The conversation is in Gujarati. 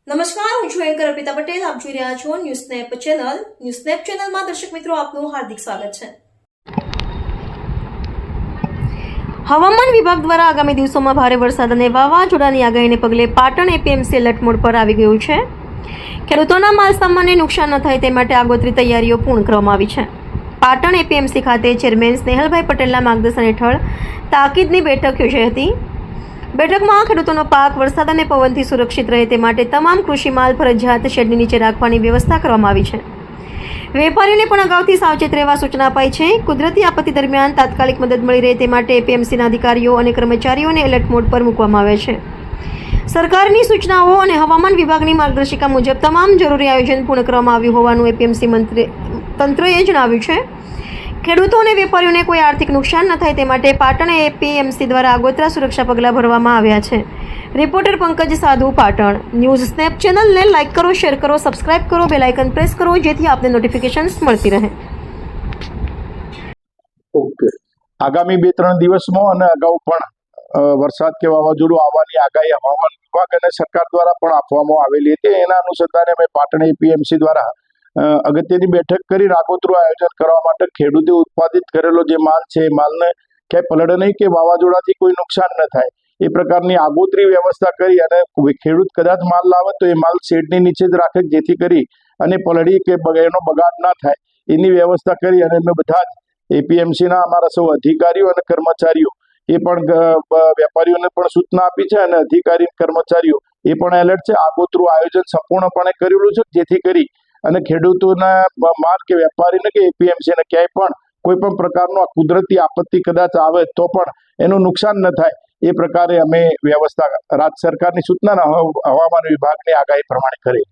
નમસ્કાર, હું છું એન્કર અર્પિતા પટેલ. આપ જોઈ રહ્યા છો news snap channel. News snap ચેનલમાં દર્શક મિત્રો આપનું હાર્દિક સ્વાગત છે. હવામાન વિભાગ દ્વારા આગામી દિવસોમાં ભારે વરસાદ અને વાવાઝોડાની આગાહીને પગલે પાટણ એપીએમસી એલર્ટ મોડ પર આવી ગયું છે. ખેડૂતોના માલ સામાનને નુકસાન ન થાય તે માટે આગોતરી તૈયારીઓ પૂર્ણ કરવામાં આવી છે. પાટણ એપીએમસી ખાતે ચેરમેન સ્નેહલભાઈ પટેલના માર્ગદર્શન હેઠળ તાકીદની બેઠક યોજાઈ હતી. બેઠકમાં ખેડૂતોનો પાક વરસાદ અને પવનથી સુરક્ષિત રહે તે માટે તમામ કૃષિ માલ ફરજિયાત શેડની નીચે રાખવાની વ્યવસ્થા કરવામાં આવી છે. વેપારીઓને પણ અગાઉથી સાવચેત રહેવા સૂચના અપાઈ છે. કુદરતી આપત્તિ દરમિયાન તાત્કાલિક મદદ મળી રહે તે માટે એપીએમસીના અધિકારીઓ અને કર્મચારીઓને એલર્ટ મોડ પર મૂકવામાં આવે છે. સરકારની સૂચનાઓ અને હવામાન વિભાગની માર્ગદર્શિકા મુજબ તમામ જરૂરી આયોજન પૂર્ણ કરવામાં આવ્યું હોવાનું એપીએમસી તંત્રએ જણાવ્યું છે. ખેડૂતો અને વેપારીઓને કોઈ આર્થિક નુકસાન ન થાય તે માટે પાટણ એપીએમસી દ્વારા આગોતરા સુરક્ષા પગલાં ભરવામાં આવ્યા છે. રિપોર્ટર પંકજ સાધુ, પાટણ. ન્યૂઝ સ્નેપ ચેનલને લાઇક કરો, શેર કરો, સબસ્ક્રાઇબ કરો, બેલ આઇકન પ્રેસ કરો જેથી આપને નોટિફિકેશન્સ મળતી રહે. ઓકે. આગામી 2-3 દિવસમાં અને અગાઉ પણ વરસાદ કે વાવાઝોડું આવવાની આગાહી હવામાન વિભાગ અને સરકાર દ્વારા પણ આપવામાં આવેલી હતી. એના અનુસંધાને અમે પાટણ એપીએમસી દ્વારા અગત્યની બેઠક કરી આગોતરું આયોજન કરવા માટે ખેડૂતે ઉત્પાદિત કરેલો જે માલ છે એ માલને ક્યાંય પલળે નહીં કે વાવાઝોડાથી કોઈ નુકસાન ન થાય એ પ્રકારની આગોતરી વ્યવસ્થા કરી અને ખેડૂત કદાચ માલ લાવે તો એ માલ શેડની નીચે જ રાખે જેથી કરી અને પલળી કે એનો બગાડ ના થાય એની વ્યવસ્થા કરી અને અમે બધા જ એપીએમસીના અમારા સૌ અધિકારીઓ અને કર્મચારીઓ એ પણ વેપારીઓને પણ સૂચના આપી છે અને અધિકારી કર્મચારીઓ એ પણ એલર્ટ છે. આગોતરું આયોજન સંપૂર્ણપણે કરેલું છે જેથી કરી અને ખેડૂતોના માલ કે વેપારીને કે એપીએમસીને ક્યાંય પણ કોઈ પણ પ્રકારનો કુદરતી આપત્તિ કદાચ આવે તો પણ એનું નુકસાન ન થાય એ પ્રકારે અમે વ્યવસ્થા રાજ્ય સરકારની સૂચનાના હવામાન વિભાગની આગાહી પ્રમાણે કરી.